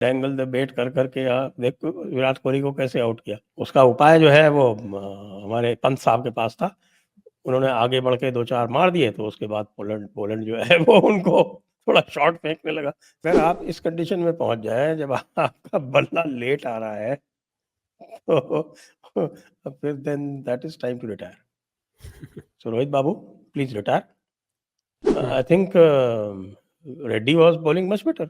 Dangle the बेट कर करके देख विराट कोहली को कैसे आउट किया। उसका उपाय जो है वो हमारे पंत साहब के पास था। उन्होंने आगे बढ़ के 2-4 मार दिए, तो उसके बाद पोलैंड जो है वो उनको थोड़ा शॉट फेंकने लगा। अगर आप इस कंडीशन में पहुंच जाए जब आपका बल्ला लेट आ रहा है तो फिर then that is time to retire. So Rohit Babu, please retire. I think Reddy was bowling much better.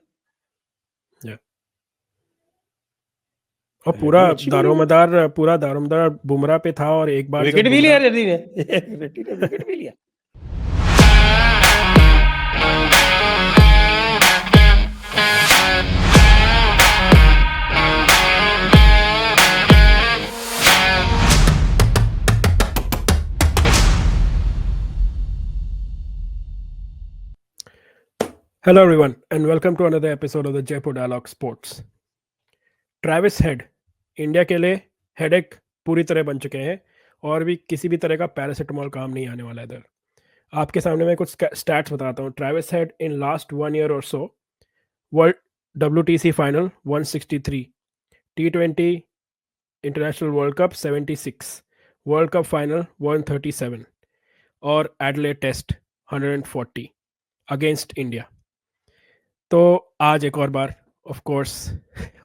और पूरा दारोमदार बुमराह पे था, और एक बार विकेट भी लिया रेड्डी ने रेड्डी ने विकेट भी लिया। Hello everyone and welcome to another episode of the Jaipur Dialogue Sports. Travis head India के लिए हेडेक पूरी तरह बन चुके हैं, और भी किसी भी तरह का पैरासिटामोल काम नहीं आने वाला इधर। आपके सामने मैं कुछ स्टैट्स बताता हूँ। Travis Head in last 1 year और so, world WTC final 163, T20 international world cup 76, world cup final 137 और एडलेड टेस्ट 140 अगेंस्ट इंडिया। तो आज एक और बार ऑफ कोर्स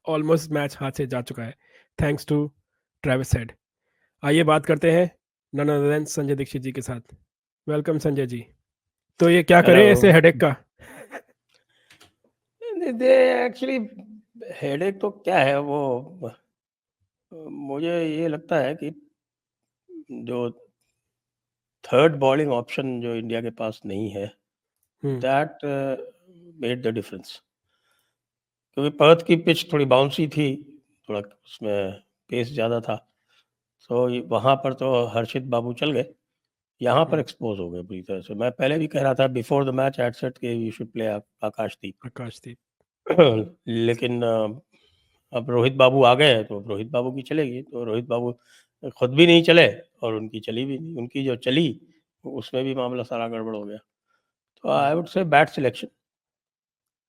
ऑलमोस्ट मैच हाथ से जा चुका है, थैंक्स टू ट्रैविस हेड। आइए बात करते हैं none other than Sanjay Dikshit ji के साथ। वेलकम संजय जी। तो ये क्या करें ऐसे हेडेक का? दे एक्चुअली हेडेक तो क्या है वो, मुझे ये लगता है कि जो थर्ड बॉलिंग ऑप्शन जो इंडिया के पास नहीं है, दैट मेड द डिफरेंस। क्योंकि पर्थ की पिच थोड़ी बाउंसी थी, थोड़ा उसमें पेस ज़्यादा था, तो वहाँ पर तो हर्षित बाबू चल गए, यहाँ पर एक्सपोज हो गए बुरी तरह से। मैं पहले भी कह रहा था before the match at set के यू शुड प्ले आकाशदीप लेकिन अब रोहित बाबू आ गए तो रोहित बाबू की चलेगी। तो रोहित बाबू खुद भी नहीं चले और उनकी चली भी नहीं, उनकी जो चली उसमें भी मामला सारा गड़बड़ हो गया। तो I would say bad selection,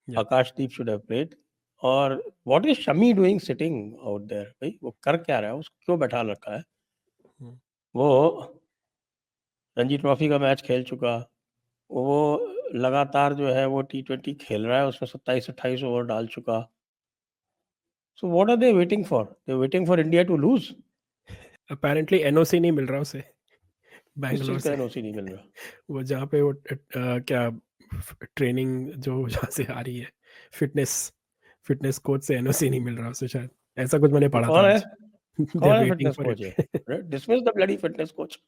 Akashdeep should have played. और what is Shami doing sitting out there? भाई वो कर क्या रहा है, उसको क्यों बैठा रखा है? वो रणजी ट्रॉफी का मैच खेल चुका, वो लगातार जो है वो T20 खेल रहा है, उसमें 27-28 ओवर डाल चुका। So what are they waiting for? They're waiting for India to lose. Apparently NOC नहीं मिल रहा उसे किस बैंगलोर चीज का से। NOC नहीं मिल रहा? वो जहाँ पे वो क्या ट्रेनिंग जो जहाँ से आ रही है, फिटनेस कोच से NOC नहीं मिल रहा उसे, शायद ऐसा कुछ मैंने तो पढ़ा था कौन है, आज। They कौन are है waiting fitness for coach? it. है dismiss the bloody fitness coach.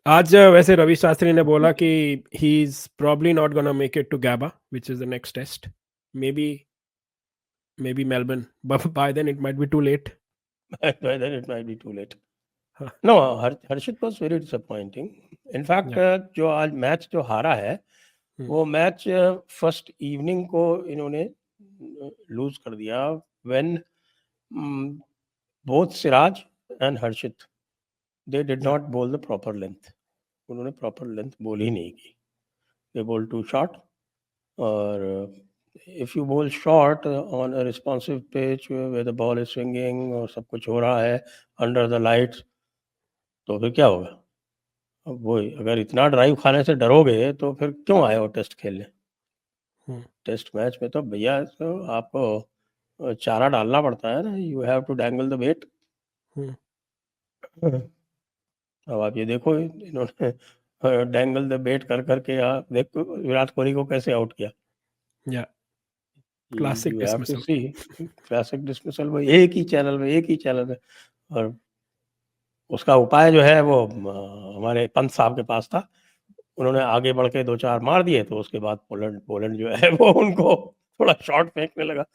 आज वैसे रवि शास्त्री ने बोला कि he is probably not gonna make it to GABA, which is the next test. Maybe Melbourne, but by then it might be too late. By then it might be too late. Huh. No, Harshit was very disappointing. In fact, जो आज match जो हारा है वो match first evening को इन्होंने loose कर दिया, when both Siraj and Harshit they did not bowl the proper length. उन्होंने प्रॉपर लेंथ बोल ही नहीं की, they bowl too short. और if you bowl short on a responsive pitch where the ball is swinging और सब कुछ हो रहा है under the lights, तो फिर क्या होगा? अब वो अगर इतना ड्राइव खाने से डरोगे तो फिर क्यों आए हो टेस्ट खेलने? टेस्ट मैच में तो भैया तो आपको चारा डालना पड़ता है ना, you have to dangle the bat. अब आप ये देखो, इन्होंने डैंगल द बेट कर करके देखो विराट कोहली को कैसे आउट किया। Classic You have to dismissal. see classic dismissal में एक ही चैनल में। और उसका उपाय जो है वो हमारे पंत साहब के पास था। उन्होंने आगे बढ़ के 2-4 मार दिए, तो उसके बाद पोलैंड जो है वो उनको थोड़ा शॉट फेंकने लगा।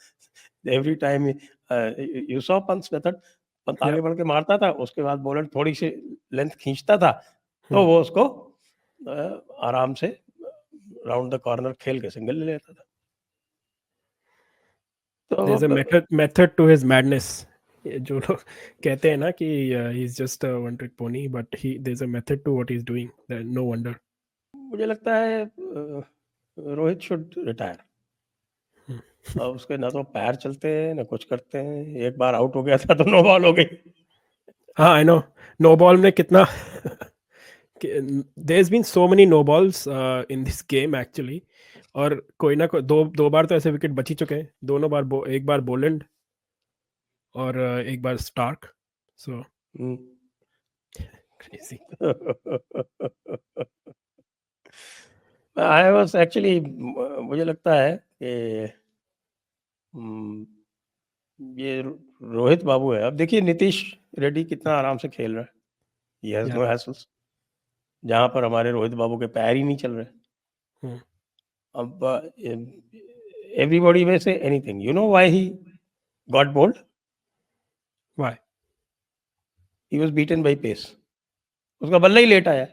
Every time you saw Pant's method, Pant आगे बढ़ के मारता था, उसके बाद पोलैंड थोड़ी सी लेंथ खींचता था, तो वो उसको आराम से राउंड द कॉर्नर खेल के सिंगल ले लेता था। There's a method to his madness. जो लोग कहते हैं ना कि he's just a one trick pony, but there's a method to what he's doing. No wonder. मुझे लगता है रोहित शुड रिटायर। और उसके ना तो पैर चलते हैं ना कुछ करते हैं। एक बार आउट हो गया था तो नो बॉल हो गई। हाँ आई नो, नो बॉल में कितना there been so many no balls in this game actually. और कोई ना कोई दो बार तो ऐसे विकेट बच ही चुके हैं, दोनों बार एक बार बोलेंड और एक बार Starc. So hmm. Crazy. I was actually, मुझे लगता है कि हम्म, ये रोहित बाबू है। अब देखिए नीतीश रेड्डी कितना आराम से खेल रहा है, ही हैज या नो हैसल्स, जहां पर हमारे रोहित बाबू के पैर ही नहीं चल रहे। अब एवरीबॉडी में से anything, you know why he got bowled? Why? He was beaten by pace, उसका बल्ला ही लेट आया।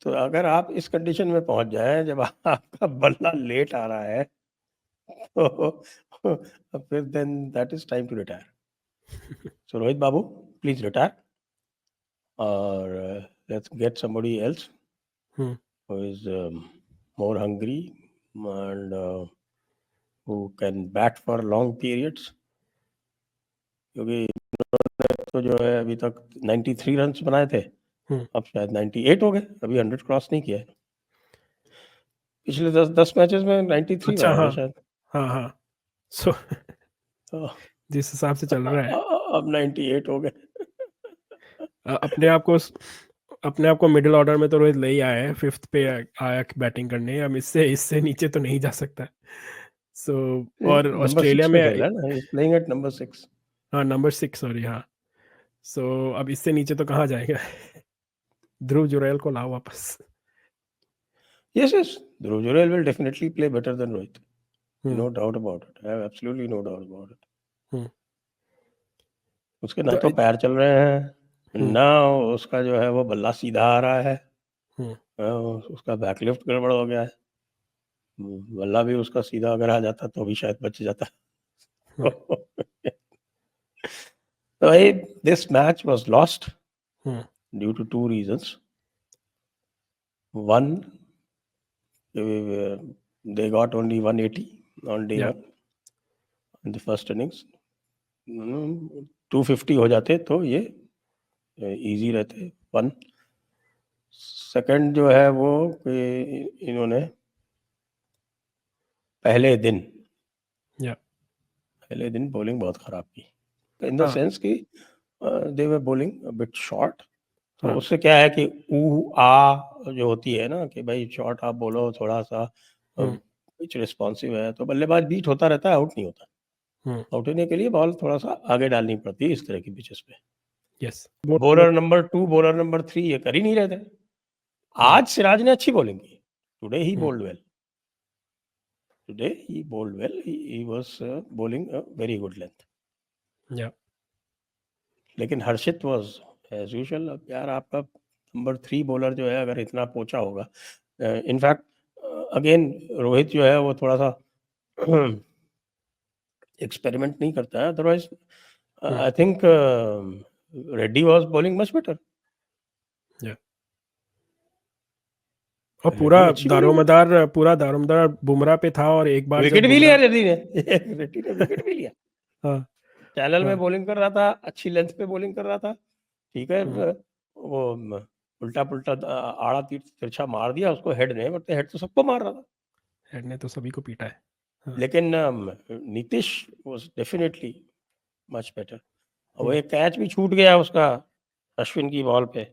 तो अगर आप इस कंडीशन में पहुंच जाए जब आपका बल्ला लेट आ रहा है तो फिर then that is time to retire. So Rohit Babu, please retire और let's get somebody else who is more hungry and who can bat for long periods, क्योंकि तो जो है अभी तक 93 रन बनाए थे, अब शायद 98 हो गए, अभी 100 क्रॉस नहीं किया है। पिछले 10 मैचेस में 93 अच्छा, बनाए हाँ थे शायद। हाँ। सो तो जिस हिसाब से चल रहा है, अब 98 हो गए। अपने आप को मिडिल ऑर्डर में तो रोहित ले ही आया है, फिफ्थ पे आया बैटिंग करने। अब इससे इससे नीचे तो नहीं जा सकता। सो और नंबर ऑस्ट्रेलिया 6 में में, खेल रहा है ना, he is playing at number 6। हाँ नंबर 6, सॉरी, हाँ। सो अब इससे नीचे तो कहाँ जाएगा? ध्रुव जुरैल को लाओ वापस। Yes, yes, Dhruv Jurel will definitely play better than Rohit. No doubt about it. I have absolutely no doubt about it. उसके ना तो तो पैर चल रहे हैं, ना उसका जो है वो बल्ला सीधा आ रहा है, उसका बैकलिफ्ट गड़बड़ हो गया है। बल्ला भी उसका सीधा अगर आ जाता तो भी शायद बच जाता। So this match was lost due to two reasons. One, they got only 180 on day one in the first innings. 250 हो जाते तो ये इजी रहते। वन, सेकंड जो है वो कि इन्होंने पहले दिन बॉलिंग बहुत खराब की, इन द सेंस कि दे वर बॉलिंग बिट शॉर्ट। तो उससे क्या है कि आ जो होती है ना कि भाई शॉर्ट आप बोलो, थोड़ा सा पिच रिस्पॉन्सिव है तो बल्लेबाज बीट होता रहता है, आउट नहीं होता। आउट होने के लिए बॉल थोड़ा सा आगे डालनी पड़ती है इस तरह की पिचेस पे। Yes, bowler number 2, bowler number 3 ये कर ही नहीं रहे थे। आज सिराज ने अच्छी बॉलिंग की, today he bowled well, he was bowling a very good length. लेकिन हर्षित वाज एज यूजुअल। अब यार आपका नंबर 3 बॉलर जो है अगर इतना पोचा होगा, इनफैक्ट अगेन रोहित जो है वो थोड़ा सा एक्सपेरिमेंट नहीं करता है, otherwise I think Reddy was bowling much better. और पूरा दारोमदार बुमराह पे था, और एक बार विकेट भी लिया रेड्डी ने। रेड्डी ने विकेट भी लिया। हाँ, चैनल में बॉलिंग कर रहा था, अच्छी लेंथ पे बॉलिंग कर रहा था, ठीक है। वो उल्टा पुल्टा आड़ा तिरछा मार दिया उसको, हेड ने, बट हेड तो सबको मार रहा था, हेड ने तो सभी को पीटा है। लेकिन Nitish was definitely much better. वो एक कैच भी छूट गया उसका अश्विन की बॉल पे।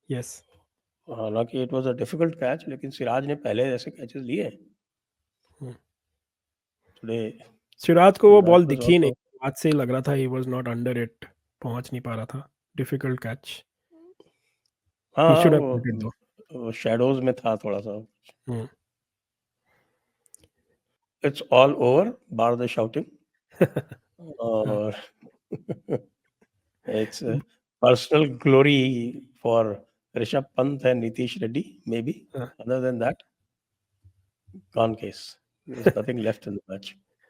यस, हालांकि it was a difficult catch, लेकिन सिराज ने पहले ऐसे कैचेस लिए टुडे। सिराज को वो बॉल दिखी नहीं, आज से लग रहा था he was not under it, पहुंच नहीं पा रहा था। डिफिकल्ट कैच, ही हाँ शुड हैव पुट इट वो शैडोज में था थोड़ा सा। It's all over bar the shouting, और it's a personal glory for Rishabh Pant and Nitish Reddy, maybe. Other than that, gone case. There's nothing left in the match.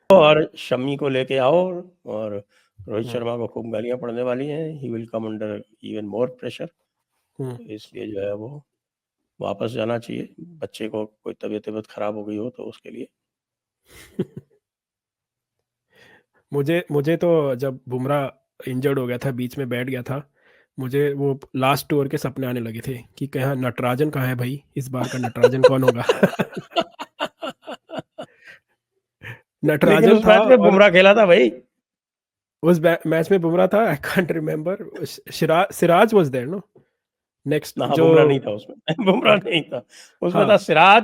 और शमी को लेके आओ, और रोहित शर्मा को खूब गालियां पड़ने वाली हैं। He will come under even more pressure. इसलिए जो है वो वापस जाना चाहिए। बच्चे को कोई तबीयत खराब हो गई हो तो उसके लिए। मुझे तो जब बुमराह इंजर्ड हो गया था, बीच में बैठ गया था, मुझे वो लास्ट टूर के सपने आने लगे थे कि कहाँ नटराजन कहाँ है भाई, इस बार का नटराजन कौन होगा। लेकिन नटराजन उस था मैच में और बुमराह खेला था भाई। उस मैच में बुमराह था, I can't remember. Siraj was there no next हाँ, जो बुमराह नहीं था उसमें। बुमराह नहीं था उसमें, हाँ था सिराज,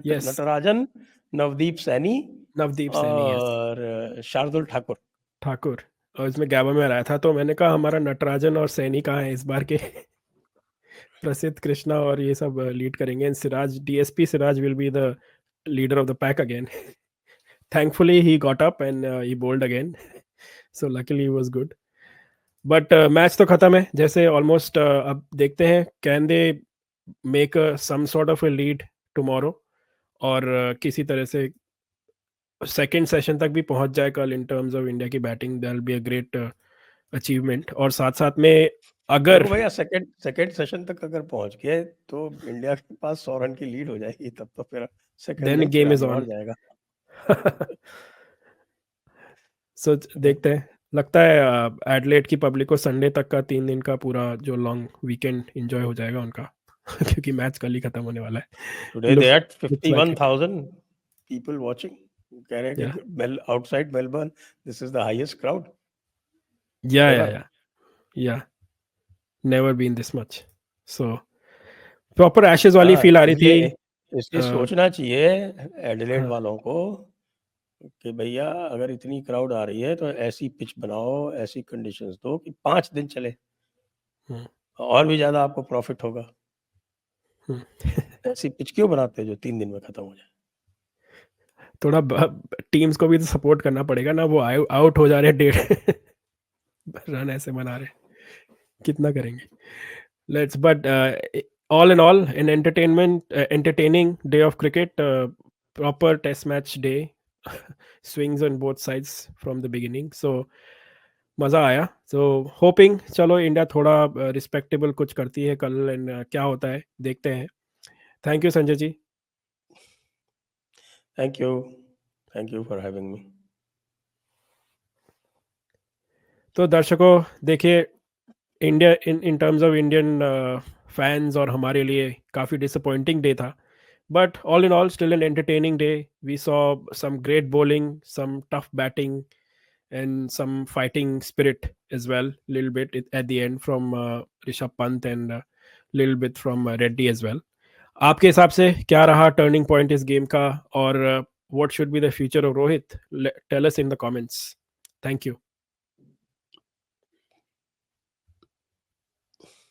यस नटराजन, नवदीप सैनी नवदीप सैनी यस और शार्दुल ठाकुर। ठाकुर, और इसमें गैबा में आया था। तो मैंने कहा हमारा नटराजन और सैनी कहाँ है इस बार के। प्रसिद्ध कृष्णा और ये सब लीड करेंगे, and Siraj, DSP Siraj will be the leader of the pack again. Thankfully he got up and he bowled again, so luckily he was good. But match तो खत्म है जैसे ऑलमोस्ट। अब देखते हैं can they make some sort of a lead tomorrow, और किसी तरह से सेकेंड सेशन तक भी पहुंच जाए कल इन टर्म्स ऑफ इंडिया की batting, that will be a great achievement. और साथ साथ में अगर देखो भैया, सेकंड सेशन तक अगर पहुंच गए तो इंडिया के पास 100 रन की लीड हो जाएगी, तब तो फिर सेकंड देन लेग फिर गेम इज आगे ऑन। बढ़ जाएगा। सो देखते हैं। लगता है एडलेट की पब्लिक को संडे तक का 3 दिन का पूरा जो लॉन्ग वीकेंड एंजॉय हो जाएगा उनका। क्योंकि मैच कल ही खत्म होने वाला है। Today they had looks like it 51,000 people watching. कह रहे हैं या कि outside Melbourne this is the highest crowd या या एवर। या या never been this much. So proper Ashes वाली हाँ, फील आ रही थी। इसलिए सोचना चाहिए एडिलेड हाँ वालों को कि भैया अगर इतनी क्राउड आ रही है तो ऐसी पिच बनाओ, ऐसी कंडीशंस दो कि 5 दिन चले, और भी ज्यादा आपको प्रॉफिट होगा। ऐसी पिच क्यों बनाते हैं जो 3 दिन में खत्म हो जाए? थोड़ा टीम्स को भी तो सपोर्ट करना पड़ेगा ना, वो आउट हो जा रहे हैं 1.5 रन ऐसे बना रहे, कितना करेंगे। Let's but all in all an entertaining day of cricket, proper test match day. Swings on both sides from the beginning, so मज़ा आया। so hoping चलो इंडिया थोड़ा रिस्पेक्टेबल कुछ करती है कल, एंड क्या होता है देखते हैं। Thank you Sanjay ji. Thank you for having me. तो दर्शकों देखिए, India in terms of Indian fans और हमारे लिए काफ़ी डिसअपॉइंटिंग डे था, but all in all still an entertaining day. We saw some great bowling, some tough batting, and some fighting spirit as well, little bit at the end from Rishabh Pant, and little bit from Reddy as well. आपके हिसाब से क्या रहा turning point इस game का, और what should be the future of Rohit? Tell us in the comments. Thank you.